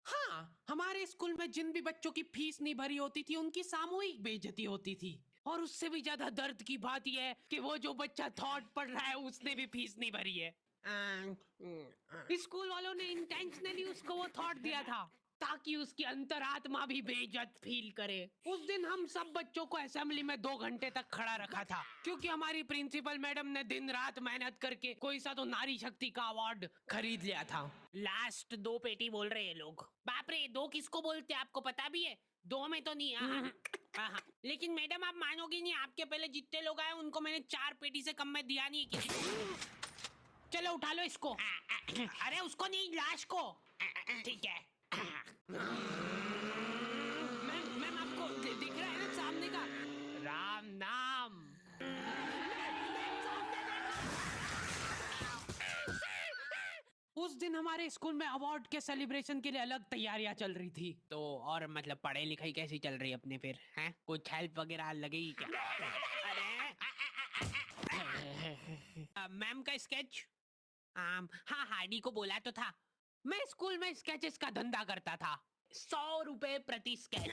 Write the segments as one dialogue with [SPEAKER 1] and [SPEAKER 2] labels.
[SPEAKER 1] हाँ, हमारे स्कूल में जिन भी बच्चों की फीस नहीं भरी होती थी उनकी सामूहिक बेइज्जती होती थी। और उससे भी ज्यादा दर्द की बात यह है कि वो जो बच्चा थॉट पढ़ रहा है उसने भी फीस नहीं भरी है। स्कूल वालों ने इंटेंशनली उसको वो थॉट दिया था ताकि उसकी अंतरात्मा भी बेइज्जत फील करे। उस दिन हम सब बच्चों को असेंबली में 2 घंटे तक खड़ा रखा था क्योंकि हमारी प्रिंसिपल मैडम ने दिन रात मेहनत करके कोई सा तो नारी शक्ति का अवार्ड खरीद लिया था।
[SPEAKER 2] लास्ट 2 पेटी बोल रहे हैं लोग। बाप रे, 2 किसको बोलते हैं आपको पता भी है? 2 में तो नहीं। हाँ। लेकिन मैडम आप मानोगी नहीं, आपके पहले जितने लोग आए उनको मैंने 4 पेटी से कम में दिया नहीं है किसी को।
[SPEAKER 1] चलो उठा लो इसको।
[SPEAKER 2] अरे उसको नहीं, लाश को। ठीक है।
[SPEAKER 1] मैम आपको दिख रहा है ना सामने का राम नाम। उस दिन हमारे स्कूल में अवार्ड के सेलिब्रेशन के लिए अलग तैयारियां चल रही थी।
[SPEAKER 2] तो और मतलब पढ़ाई लिखाई कैसी चल रही है अपने फिर? हैं, कुछ हेल्प वगैरह लगेगी क्या? अरे मैम का स्केच। हाँ, हार्डी को बोला तो था।
[SPEAKER 1] मैं स्कूल में स्केचेस का धंधा करता था,
[SPEAKER 2] 100 रुपए प्रति स्केच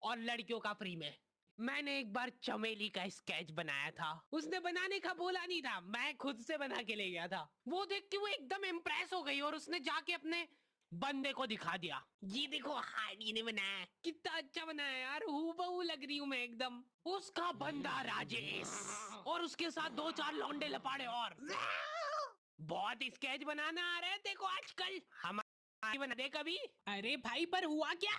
[SPEAKER 2] और लड़कियों का फ्री में।
[SPEAKER 1] मैंने एक बार चमेली का स्केच बनाया था। उसने बनाने का बोला नहीं था, मैं खुद से बना के ले गया था। वो देख के वो एकदम इम्प्रेस हो गई और उसने जाके अपने बंदे को दिखा दिया।
[SPEAKER 2] ये देखो, हार्डी ने बनाया।
[SPEAKER 1] कितना अच्छा बनाया यार, हूबहू लग रही हूँ मैं एकदम। उसका बंदा राजेश और उसके साथ 2-4 लौंडे लपाड़े और बहुत स्केच बनाना आ रहा है देखो आजकल। हमारी बना दे कभी। अरे भाई पर हुआ क्या?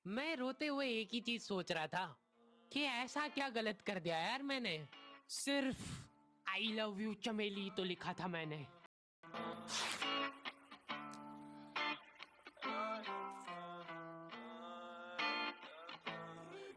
[SPEAKER 1] मैं रोते हुए एक ही चीज सोच रहा था कि ऐसा क्या गलत कर दिया यार मैंने। सिर्फ आई लव यू चमेली तो लिखा था मैंने।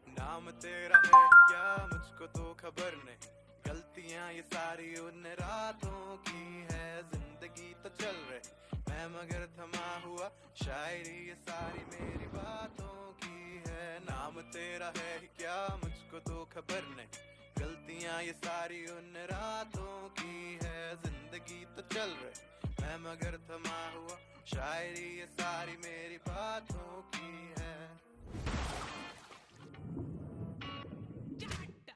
[SPEAKER 3] नाम तेरा है क्या मुझको तो खबर नहीं, गलतियां ये सारी उन रातों की है, जिंदगी तो चल रही मैं मगर थमा हुआ, शायरी ये सारी मेरी बातों की है। नाम तेरा है क्या मुझको तो खबर नहीं, गलतियां ये सारी उन रातों की है, जिंदगी तो चल रही मैं मगर थमा हुआ, शायरी ये सारी मेरी बातों की है।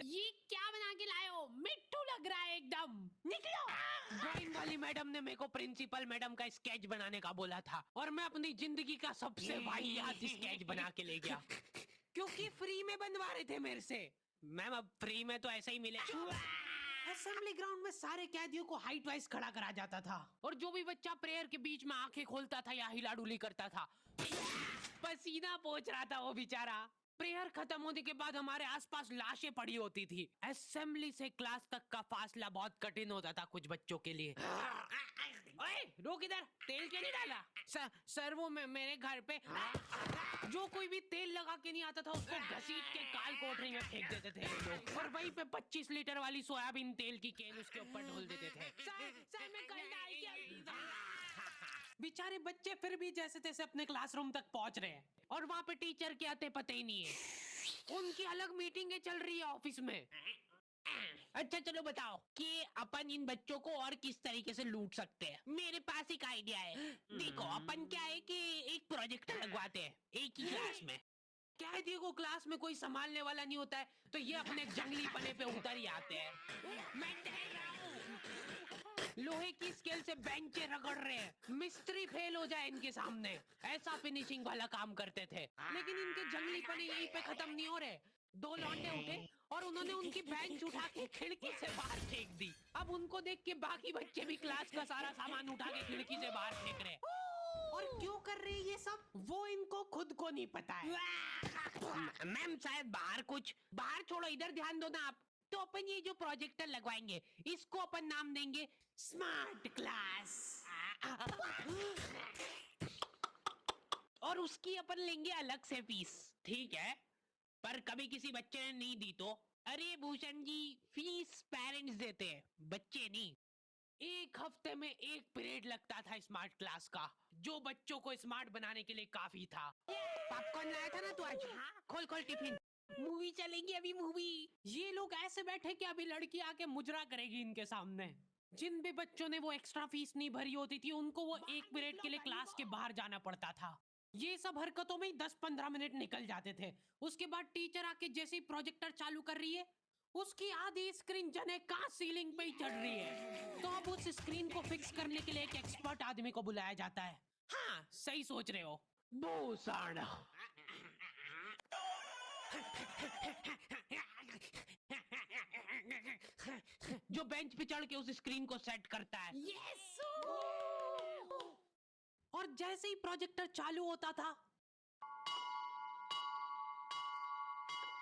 [SPEAKER 1] ये क्या बना के लाए हो? मिट्टू लग रहा है एकदम। निकलो। ड्राइंग वाली मैडम ने मेरे को प्रिंसिपल मैडम का स्केच बनाने का बोला था और मैं अपनी जिंदगी का सबसे वाहियात स्केच बना के ले गया क्योंकि फ्री में बनवा रहे थे मेरे से। मैम अब फ्री में तो ऐसा ही मिले। असेंबली ग्राउंड में सारे कैदियों को हाइट वाइज खड़ा करा जाता था और जो भी बच्चा प्रेयर के बीच में आंखें खोलता था या हिलाडुली करता था, पसीना पोंछ रहा था वो बेचारा। प्रेयर खत्म होने के बाद हमारे आसपास लाशें पड़ी होती थी। असेंबली से क्लास तक का फासला बहुत कठिन होता था कुछ बच्चों के लिए। ओए रोक इधर, तेल क्यों नहीं डाला? सर वो मेरे घर पे जो कोई भी तेल लगा के नहीं आता था उसको घसीट के काल कोठरी में फेंक देते थे ये लोग और वहीं पे 25 लीटर वाली सोयाबीन तेल की केन उसके ऊपर ढोल देते थे। सर मैं कल डाल के बेचारे बच्चे फिर भी जैसे तैसे अपने क्लासरूम तक पहुंच रहे हैं और वहां पे टीचर के आते पता ही नहीं है। उनकी अलग मीटिंगें चल रही है ऑफिस में।
[SPEAKER 2] अच्छा चलो बताओ कि अपन इन बच्चों को और किस तरीके से लूट सकते हैं। मेरे पास एक आइडिया है। देखो अपन क्या है कि एक प्रोजेक्टर लगवाते हैं एक ही क्लास में।
[SPEAKER 1] कैदियों को क्लास में कोई संभालने वाला नहीं होता है तो ये अपने जंगली पने पे उतर ही आते हैं। मैं डर रहा हूं। लोहे की स्केल से बेंचे रगड़ रहे हैं, मिस्त्री फेल हो जाए इनके सामने, ऐसा फिनिशिंग वाला काम करते थे। लेकिन इनके जंगली पने यहीं पे खत्म नहीं हो रहे। 2 लौंडे उठे और उन्होंने उनकी बेंच उठा के खिड़की से बाहर फेंक दी। अब उनको देख के बाकी बच्चे भी क्लास का सारा सामान उठा के खिड़की से बाहर फेंक रहे। और क्यों कर रहे हैं ये सब वो इनको खुद को नहीं पता है।
[SPEAKER 2] मैम शायद बाहर छोड़ो, इधर ध्यान दो ना आप। तो अपन ये जो प्रोजेक्टर लगवाएंगे इसको अपन नाम देंगे
[SPEAKER 1] स्मार्ट क्लास।
[SPEAKER 2] और उसकी अपन लेंगे अलग से फीस। ठीक है, पर कभी किसी बच्चे ने नहीं दी तो? अरे भूषण जी, फीस पेरेंट्स देते हैं, बच्चे नहीं।
[SPEAKER 1] एक हफ्ते में एक पीरियड लगता था स्मार्ट क्लास का जो बच्चों को स्मार्ट बनाने के लिए काफी था।
[SPEAKER 2] पॉपकॉर्न लाया था ना तू आज? हाँ, खोल खोल टिफिन। मूवी चलेगी अभी, मूवी।
[SPEAKER 1] ये लोग ऐसे बैठे कि अभी लड़की आके मुजरा करेगी इनके सामने। जिन भी बच्चों ने वो एक्स्ट्रा फीस नहीं भरी होती थी उनको वो 1 पीरियड के लिए क्लास के बाहर जाना पड़ता था। ये सब हरकतों में ही 10-15 मिनट निकल जाते थे। उसके बाद टीचर आके जैसे ही प्रोजेक्टर चालू कर रही है उसकी आधी स्क्रीन जने कहाँ सीलिंग पे ही चढ़ रही है। तो अब उस स्क्रीन को फिक्स करने के लिए एक एक्सपर्ट आदमी को बुलाया जाता है। हाँ, सही सोच रहे हो। भूसाड़ा। जो बेंच पे चढ़ के उस स्क्रीन को सेट करता है। और जैसे ही प्रोजेक्टर चालू होता था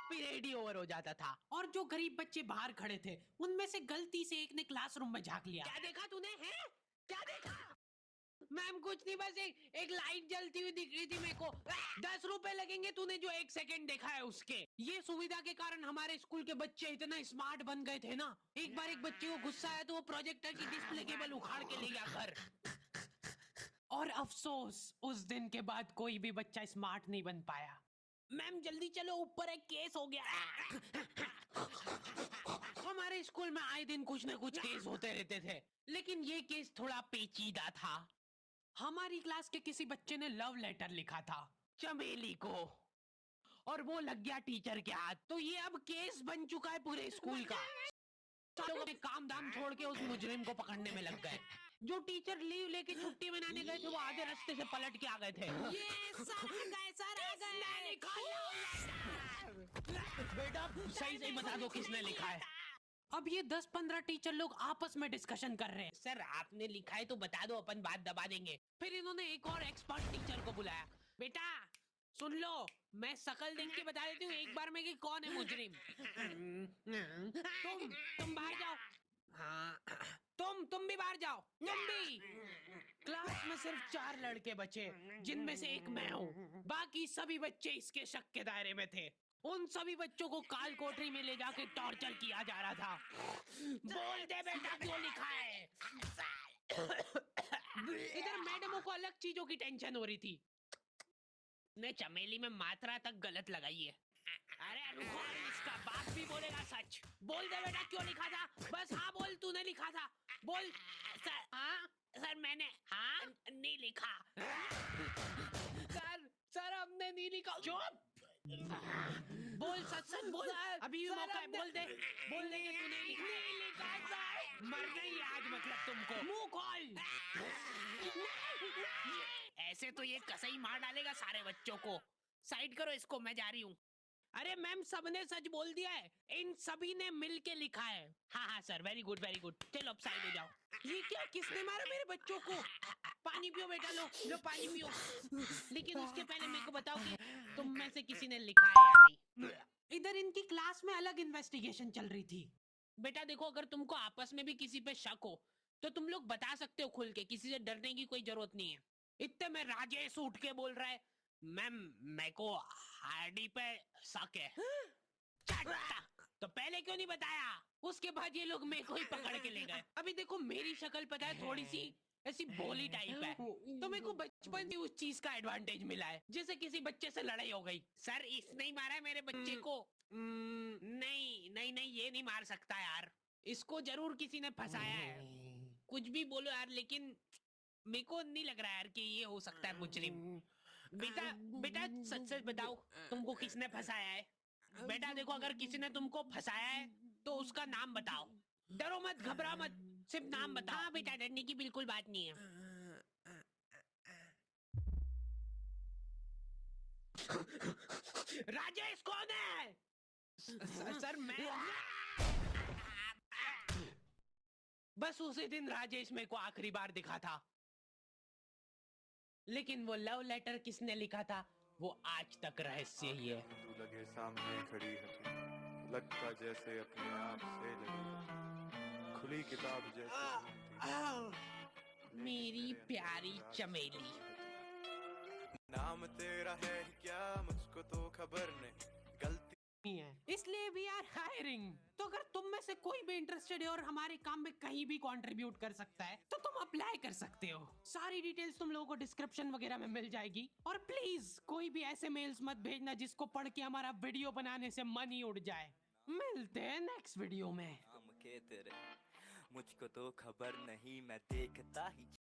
[SPEAKER 1] पीरियड ही ओवर हो जाता था। और जो गरीब बच्चे बाहर खड़े थे उनमें से गलती से एक ने क्लासरूम में झांक लिया। क्या देखा तूने? हैं? क्या देखा? मैम कुछ नहीं, बस एक लाइट जलती हुई दिख रही थी मेरे को। 10 रुपए लगेंगे तूने जो 1 सेकंड देखा है उसके। ये सुविधा के कारण हमारे स्कूल के बच्चे इतना स्मार्ट बन गए थे ना, एक बार एक बच्चे को गुस्सा आया तो वो प्रोजेक्टर की डिस्प्ले केबल उखाड़ के ले गया घर। और अफसोस उस दिन के बाद कोई भी बच्चा स्मार्ट नहीं बन पाया। मैम जल्दी चलो, ऊपर एक केस हो गया। हमारे स्कूल में आए दिन कुछ ना कुछ केस होते रहते थे, लेकिन ये केस थोड़ा पेचीदा था। हमारी क्लास के किसी बच्चे ने लव लेटर लिखा था चमेली को, और वो लग गया टीचर के हाथ। तो ये अब केस बन चुका है पूरे स्कूल का। लोग अपने काम धाम छोड़ के उस मुजरिम को पकड़ने में लग गए। जो टीचर लीव लेके छुट्टी मनाने गए थे वो आधे रास्ते से पलट के आ गए थे। बेटा सही सही बता दो किसने लिखा है। अब ये 10-15 टीचर लोग आपस में डिस्कशन कर रहे हैं। सर आपने लिखा है तो बता दो, अपन बात दबा देंगे। फिर इन्होंने एक और एक्सपर्ट टीचर को बुलाया। बेटा सुन लो, मैं शकल देख के बता देती हूँ एक बार में कि कौन है मुजरिम। तुम बाहर जाओ। हाँ, तुम भी बाहर जाओ। तुम भी। क्लास में सिर्फ 4 लड़के बचे, जिनमें से एक मैं हूँ। बाकी सभी बच्चे इसके शक के दायरे में थे। उन सभी बच्चों को काल कोठरी में ले जाके टॉर्चर किया जा रहा था। बोल दे बेटा क्यों लिखा है। इधर मैडमों को अलग चीजों की टेंशन हो रही थी। ने चमेली में मात्रा तक गलत लगाई है। अरे रुको, इसका बाप भी बोलेगा सच। बोल दे बेटा क्यों लिखा था। बस हाँ बोल, तूने लिखा था। बोल। सर हाँ सर मैंने हाँ नहीं लिखा। सर हमने नहीं लिखा। चुप। बोल सच सच बोल। अभी भी मौका है, बोल दे। बोल दे कि तूने नहीं लिखा सर। मरना ही आज मतलब तुमको। मुंह खोल। ऐसे तो ये कसाई मार डालेगा सारे बच्चों को। साइड करो इसको, मैं जा रही हूँ। अरे मैम सबने सच बोल दिया है, इन सभी ने मिल के लिखा है। हाँ हाँ sir, very good very good. चलो अब साइड हो जाओ। ये क्या, किसने मारा मेरे बच्चों को? पानी पियो बेटा, लो पानी पियो। लेकिन उसके पहले मेरे को बताओ कि तुम में से किसी ने लिखा है या नहीं। इधर इनकी क्लास में अलग इन्वेस्टिगेशन चल रही थी। बेटा देखो, अगर तुमको आपस में भी किसी पे शक हो तो तुम लोग बता सकते हो खुल के, किसी से डरने की कोई जरूरत नहीं है। इतने में राजेश उठ के बोल रहा है, मैम मेरे को हार्डी पे शक है। तो पहले क्यों नहीं बताया? उसके बाद ये लोग मेरे को ही पकड़ के ले गए। अभी देखो मेरी शक्ल पता है थोड़ी सी ऐसी भोली टाइप है, तो मेरे को बचपन से उस चीज का एडवांटेज मिला है। जैसे किसी बच्चे से लड़ाई हो गई, सर इसने ही मारा है मेरे बच्चे को। नहीं नहीं नहीं, ये नहीं मार सकता यार, इसको जरूर किसी ने फंसाया है। कुछ भी बोलो यार, लेकिन मेरे को नहीं लग रहा यार कि ये हो सकता है मुजरिम। बेटा बेटा सच सच बताओ, तुमको किसने फंसाया है? बेटा देखो, अगर किसी ने तुमको फंसाया है तो उसका नाम बताओ। डरो मत, घबरा मत, सिर्फ नाम बताओ। हाँ बेटा, डरने की बिल्कुल बात नहीं है। राजेश कौन है? सर मैं। बस उसी दिन राजेश मेरे को आखिरी बार दिखा था, लेकिन वो लव लेटर किसने लिखा था वो आज तक रहस्य ही है।
[SPEAKER 3] तू लगे सामने खड़ी है, लगता जैसे अपने आप से लगी, खुली किताब जैसे
[SPEAKER 1] मेरी प्यारी चमेली।
[SPEAKER 3] नाम तेरा है क्या मुझको तो खबर नहीं, गलती
[SPEAKER 1] है, इसलिए वी आर हायरिंग। तो अगर तुम में से कोई भी इंटरेस्टेड है और हमारे काम में कहीं भी कंट्रीब्यूट कर सकता है तो तुम अप्लाई कर सकते हो। सारी डिटेल्स तुम लोगों को डिस्क्रिप्शन वगैरह में मिल जाएगी। और प्लीज कोई भी ऐसे मेल्स मत भेजना जिसको पढ़ के हमारा वीडियो बनाने से मन ही उड़ जाए। मिलते हैं नेक्स्ट वीडियो में।
[SPEAKER 4] नाम के तेरे मुझको तो खबर नहीं, मैं देखता ही